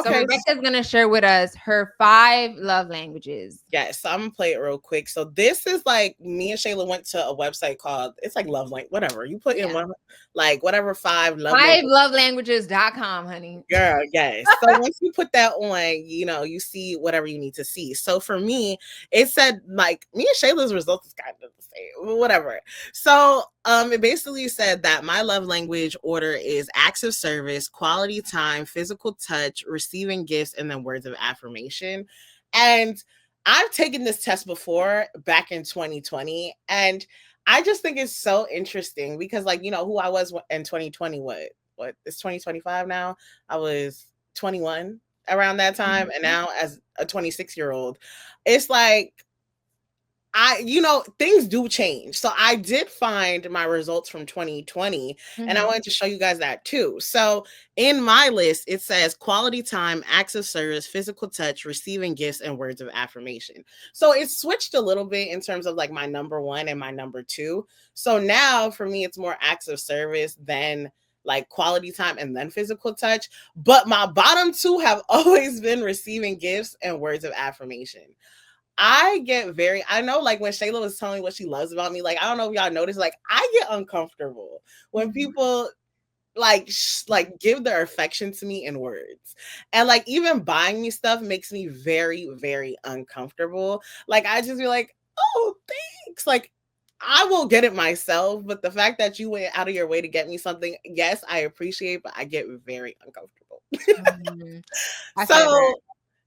So Okay. Rebecca's going to share with us her 5 love languages. Yes, so I'm gonna play it real quick. So this is like me and Shayla went to a website called it's like Love Language, whatever. You put in Yeah. one like whatever 5 love language. 5lovelanguages.com, honey. Girl, yes. So once you put that on, you see whatever you need to see. So for me, it said like me and Shayla's results is kind of the same, whatever. So it basically said that my love language order is acts of service, quality time, physical touch, receiving gifts, and then words of affirmation. And I've taken this test before back in 2020, and I just think it's so interesting because like who I was in 2020, what it's 2025 now. I was 21 around that time, and now as a 26-year-old, it's like things do change. So I did find my results from 2020, and I wanted to show you guys that too. So in my list, it says quality time, acts of service, physical touch, receiving gifts, and words of affirmation. So it switched a little bit in terms of like my number 1 and my number 2. So now for me, it's more acts of service than like quality time and then physical touch. But my bottom 2 have always been receiving gifts and words of affirmation. I know like when Shayla was telling me what she loves about me, like I don't know if y'all noticed, like I get uncomfortable when people like give their affection to me in words. And like even buying me stuff makes me very, very uncomfortable. Like I just be like, oh, thanks. Like I will get it myself, but the fact that you went out of your way to get me something, yes, I appreciate, but I get very uncomfortable. I feel that. So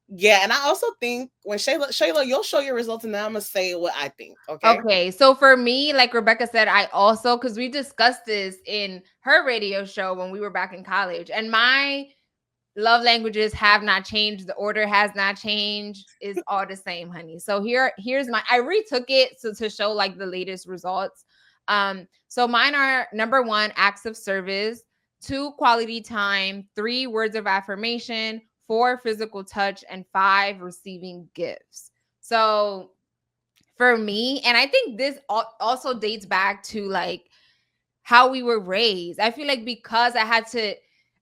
yeah, and I also think when Shayla, you'll show your results, and then I'm gonna say what I think. Okay. Okay, so for me, like Rebecca said, I also because we discussed this in her radio show when we were back in college, and my love languages have not changed. The order has not changed. It's all the same, honey. So here's I retook it to show like the latest results. So mine are number 1, acts of service, 2, quality time, 3, words of affirmation, 4, physical touch, and 5, receiving gifts. So for me, and I think this also dates back to like how we were raised. I feel like because I had to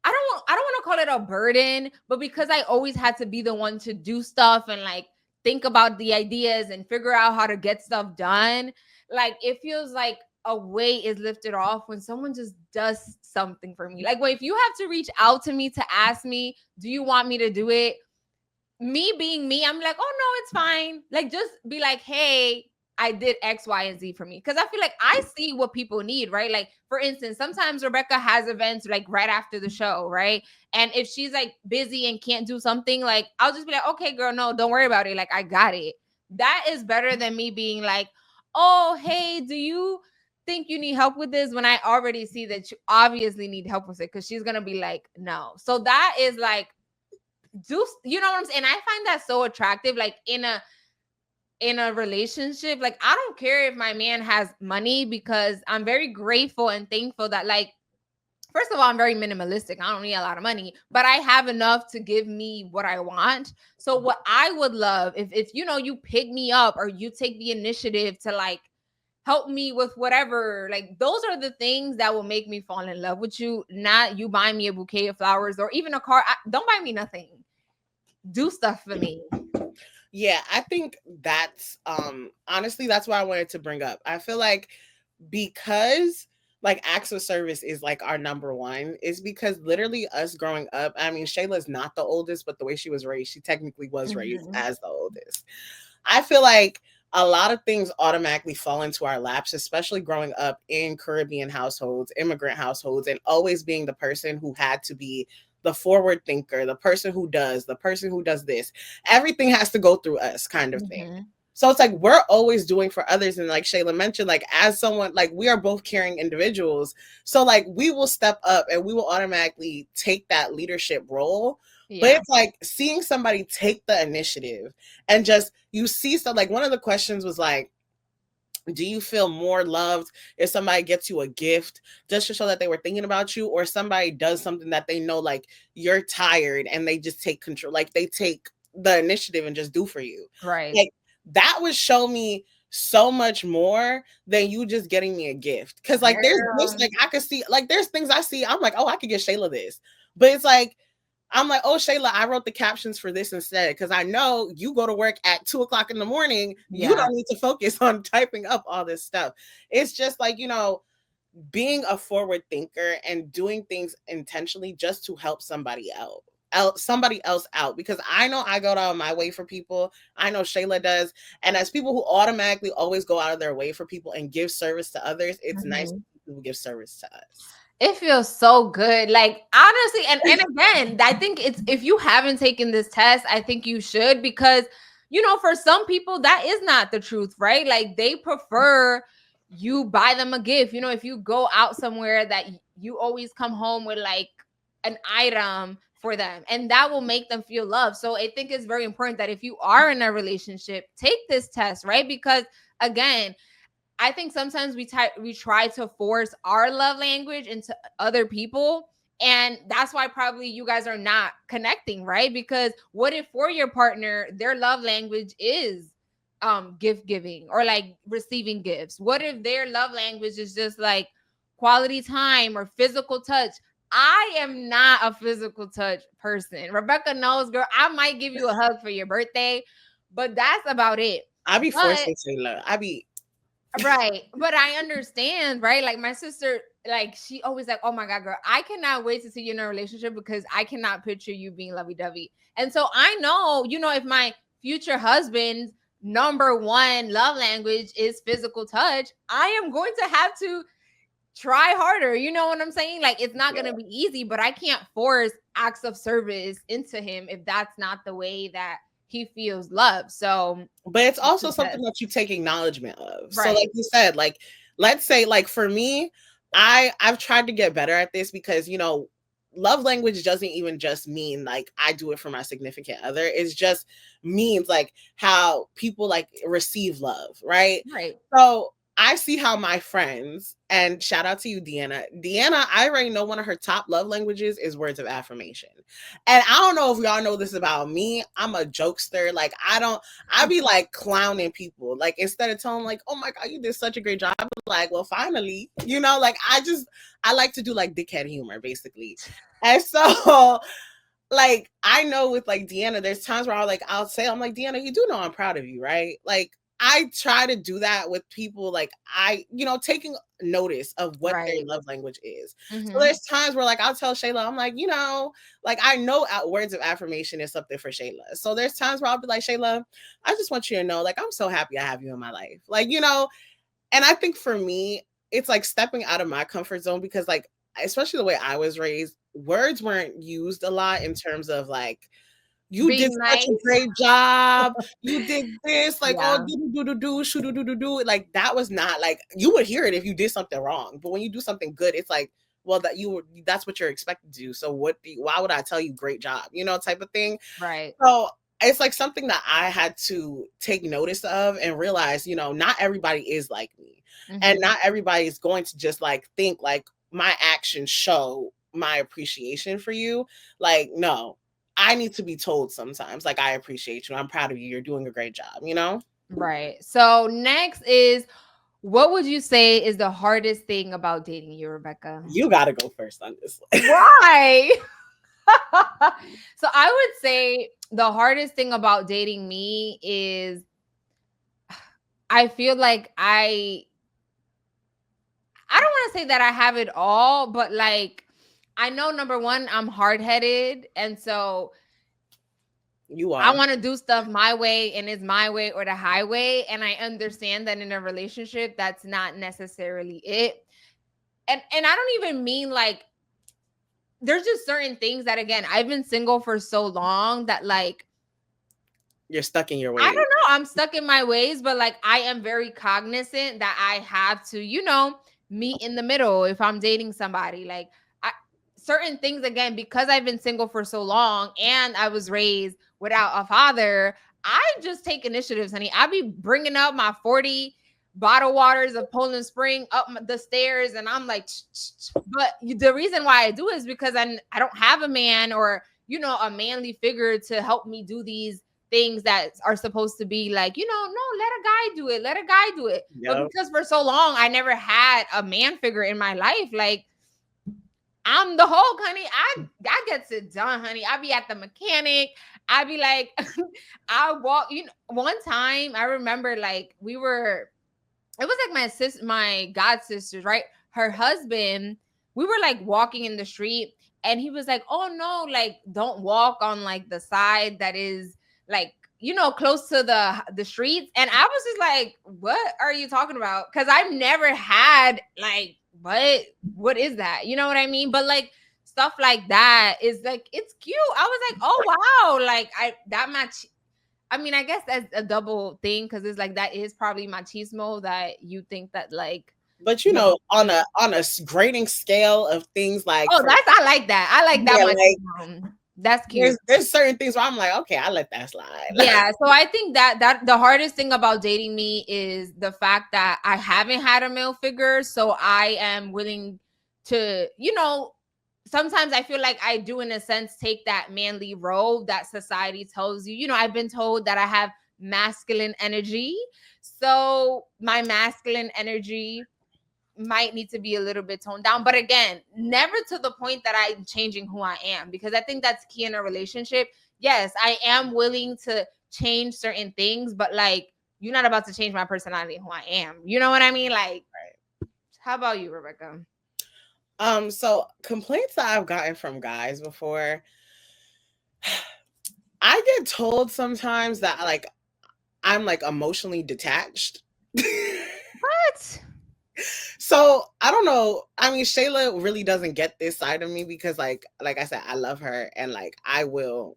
I don't want to call it a burden, but because I always had to be the one to do stuff and like think about the ideas and figure out how to get stuff done, like it feels like a weight is lifted off when someone just does something for me. Like if you have to reach out to me to ask me, do you want me to do it? Me being me, I'm like, oh no, it's fine. Like just be like, hey, I did X, Y, and Z for me. Cause I feel like I see what people need, right? Like, for instance, sometimes Rebecca has events like right after the show, right? And if she's like busy and can't do something, like I'll just be like, okay, girl, no, don't worry about it. Like, I got it. That is better than me being like, oh, hey, do you think you need help with this? When I already see that you obviously need help with it, because she's gonna be like, no. So that is like you know what I'm saying? And I find that so attractive, like in a relationship. Like I don't care if my man has money, because I'm very grateful and thankful that, like, first of all, I'm very minimalistic. I don't need a lot of money, but I have enough to give me what I want. So what I would love, if you pick me up or you take the initiative to like help me with whatever, like those are the things that will make me fall in love with you. Not you buying me a bouquet of flowers or even a car. Don't buy me nothing. Do stuff for me. Yeah, I think that's honestly that's what I wanted to bring up. I feel like because like acts of service is like our number 1 is because literally us growing up, I mean Shayla's not the oldest, but the way she was raised, she technically was raised as the oldest. I feel like a lot of things automatically fall into our laps, especially growing up in Caribbean households, immigrant households, and always being the person who had to be the forward thinker, the person who does this. Everything has to go through us, kind of thing. So it's like we're always doing for others. And like Shayla mentioned, like as someone, like we are both caring individuals. So like we will step up and we will automatically take that leadership role. Yeah. But it's like seeing somebody take the initiative and just you see stuff like one of the questions was like, do you feel more loved if somebody gets you a gift just to show that they were thinking about you, or somebody does something that they know like you're tired and they just take control, like they take the initiative and just do for you. Right. Like that would show me so much more than you just getting me a gift. Cause like there's gifts, like I could see, like there's things I see, I'm like, oh, I could get Shayla this. But it's like I'm like, oh, Shayla, I wrote the captions for this instead because I know you go to work at 2 o'clock in the morning. You Yeah. don't need to focus on typing up all this stuff. It's just like, being a forward thinker and doing things intentionally just to help somebody else out, because I know I go out of my way for people. I know Shayla does. And as people who automatically always go out of their way for people and give service to others, it's nice Mhm. when people give service to us. It feels so good. Like honestly, and again, I think it's if you haven't taken this test, I think you should because for some people that is not the truth, right? Like they prefer you buy them a gift. If you go out somewhere that you always come home with like an item for them and that will make them feel loved. So I think it's very important that if you are in a relationship, take this test, right? Because again, I think sometimes we try to force our love language into other people. And that's why probably you guys are not connecting, right? Because what if for your partner, their love language is gift giving or like receiving gifts? What if their love language is just like quality time or physical touch? I am not a physical touch person. Rebecca knows, girl, I might give you a hug for your birthday, but that's about it. I be But forcing Shayla. I be right. But I understand, right? Like my sister, like she always like, oh my God, girl, I cannot wait to see you in a relationship because I cannot picture you being lovey-dovey. And so I know, if my future husband's number one love language is physical touch, I am going to have to try harder. You know what I'm saying? Like it's not gonna be easy, but I can't force acts of service into him if that's not the way that he feels love. So but it's it's also a something test. that you take acknowledgement of. So like Right. you said, like let's say like for me, I've tried to get better at this because love language doesn't even just mean like I do it for my significant other. It's just means like how people like receive love, right? Right. So I see how my friends, and shout out to you, Deanna. Deanna, I already know one of her top love languages is words of affirmation. And I don't know if y'all know this about me. I'm a jokester. Like I be like clowning people. Like instead of telling them like, oh my God, you did such a great job. I'm like, well, finally, like I like to do like dickhead humor basically. And so like I know with like Deanna, there's times where I'll say, I'm like, Deanna, you do know I'm proud of you, right? Like I try to do that with people, like taking notice of what their Right. love language is. So Mhm. there's times where like I'll tell Shayla, I'm like, like I know words of affirmation is something for Shayla. So there's times where I'll be like, Shayla, I just want you to know, like, I'm so happy I have you in my life. Like, and I think for me, it's like stepping out of my comfort zone because like, especially the way I was raised, words weren't used a lot in terms of like, you did Being such a nice. great job. You did this, like, oh, Yeah. do do do, shoo do do do do. Like that was not like you would hear it if you did something wrong, but when you do something good, it's like, well, that's what you're expected to do. So why would I tell you great job, type of thing. Right. So it's like something that I had to take notice of and realize, not everybody is like me. And Mhm. not everybody is going to just like think like my actions show my appreciation for you. Like, no, I need to be told sometimes, like, I appreciate you. I'm proud of you. You're doing a great job? Right. So next is what would you say is the hardest thing about dating you, Rebecca? You got to go first on this one. Why? So I would say the hardest thing about dating me is I feel like I don't want to say that I have it all, but like I know number one, I'm hard headed. And so You I are. want to do stuff my way and it's my way or the highway. And I understand that in a relationship, that's not necessarily it. And I don't even mean like there's just certain things that again, I've been single for so long that like You're stuck in your I don't ways. know. I'm stuck in my ways, but like I am very cognizant that I have to, meet in the middle if I'm dating somebody. Like I, certain things again because I've been single for so long and I was raised without a father. I just take initiatives, honey. I be bringing up my 40 bottle waters of Poland Spring up the stairs, and I'm like, but the reason why I do is because I don't have a man or a manly figure to help me do these things that are supposed to be like, no, let a guy do it. Let a guy do it. But Yep. because for so long I never had a man figure in my life, like I'm the Hulk, honey. I get it done, honey. I be at the mechanic. I be like, I walk. You know, one time I remember like we were. It was like my god sisters, right? Her husband. We were like walking in the street, and he was like, "Oh no, like don't walk on like the side that is like." Close to the streets. And I was just like, what are you talking about? Because I've never had like what is that? You know what I mean? But like stuff like that is like it's cute. I was like, oh wow, like that much. I mean, I guess that's a double thing because it's like that is probably machismo that you think that like But the on a grading scale of things, like, oh, for that's I like that. I like that yeah, like, machismo. That's cute. there's certain things where I'm like, okay, I let that slide. Yeah, so I think that the hardest thing about dating me is the fact that I haven't had a male figure, so I am willing to, sometimes I feel like I do in a sense take that manly role that society tells you. I've been told that I have masculine energy. So my masculine energy might need to be a little bit toned down. But again, never to the point that I'm changing who I am, because I think that's key in a relationship. Yes, I am willing to change certain things, but like you're not about to change my personality and who I am. You know what I mean? Like, how about you, Rebecca? So complaints that I've gotten from guys before, I get told sometimes that like I'm like emotionally detached. What? So I don't know. I mean, Shayla really doesn't get this side of me because like I said, I love her and like I will.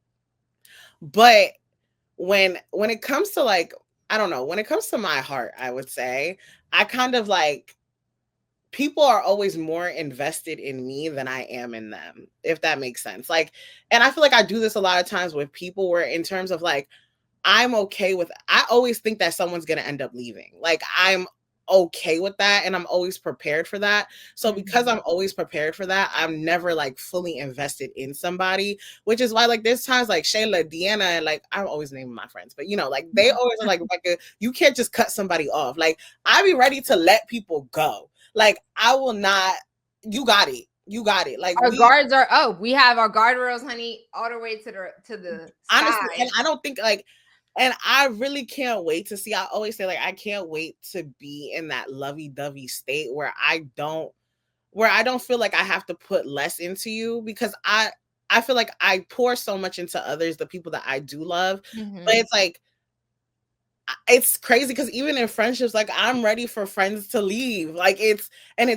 But when it comes to like, I don't know, when it comes to my heart, I would say I kind of like people are always more invested in me than I am in them, if that makes sense. Like, and I feel like I do this a lot of times with people where in terms of like I'm okay with I always think that someone's going to end up leaving. Like I'm okay with that and I'm always prepared for that. So because I'm always prepared for that, I'm never like fully invested in somebody, which is why like there's times like Shayla, Deanna, and like I'm always naming my friends, but like they always are like you can't just cut somebody off. Like I be ready to let people go. Like I will not. You got it. You got it. Like Our guards are up. We have our guardrails, honey, all the way to the honestly, sky. and I don't think like, and I really can't wait to see. I always say like I can't wait to be in that lovey-dovey state where I don't feel like I have to put less into you because I feel like I pour so much into others, the people that I do love, but it's like it's crazy because even in friendships, like I'm ready for friends to leave. Like it's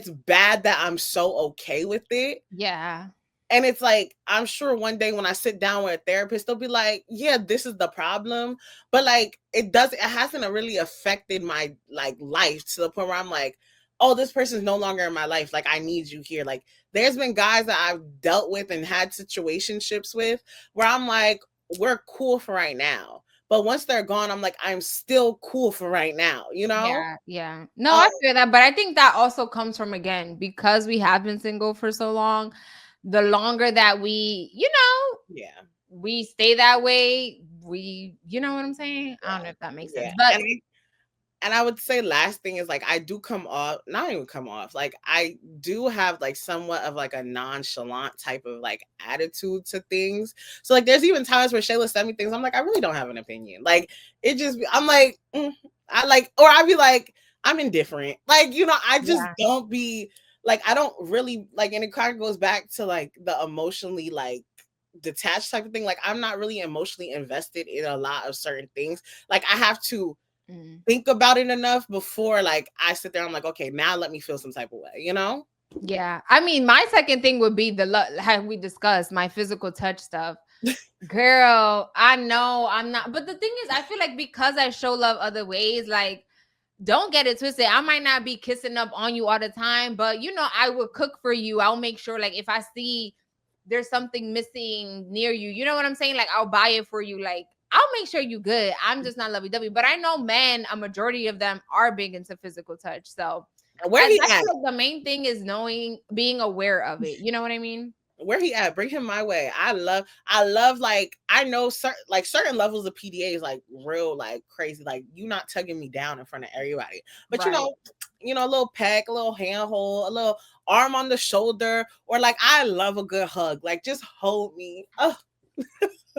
bad that I'm so okay with it. Yeah. And it's like, I'm sure one day when I sit down with a therapist, they'll be like, yeah, this is the problem. But like, it hasn't really affected my like life to the point where I'm like, oh, this person's no longer in my life. Like, I need you here. Like, there's been guys that I've dealt with and had situationships with where I'm like, we're cool for right now. But once they're gone, I'm like, I'm still cool for right now, you know? Yeah, yeah. No, I feel that, but I think that also comes from again because we have been single for so long. The longer that we, Yeah. we stay that way, you know what I'm saying? I don't know if that makes sense, but And I would say last thing is like I do come off, not even come off, like I do have like somewhat of like a nonchalant type of like attitude to things. So like there's even times where Shayla sent me things, I'm like, I really don't have an opinion. Like it just I'm like, I like, or I'd be like, I'm indifferent. Like, I just yeah, don't be like, I don't really like, and it kind of goes back to like the emotionally like detached type of thing. Like I'm not really emotionally invested in a lot of certain things. Like I have to think about it enough before like I sit there. I'm like, okay, now let me feel some type of way. yeah. I mean, my second thing would be how we discussed my physical touch stuff. Girl, I know I'm not, but the thing is, I feel like because I show love other ways, like don't get it twisted. I might not be kissing up on you all the time, but I will cook for you. I'll make sure, like, if I see there's something missing near you, you know what I'm saying? Like, I'll buy it for you. Like, I'll make sure you good. I'm just not lovey dovey, but I know men, a majority of them are big into physical touch. So Where I he feel at? like the main thing is being aware of it. You know what I mean? Where he at? Bring him my way. I love like I know certain levels of PDA is like real like crazy. Like you not tugging me down in front of everybody. But Right. a little peck, a little handhold, a little arm on the shoulder, or like I love a good hug. Like just hold me. Oh,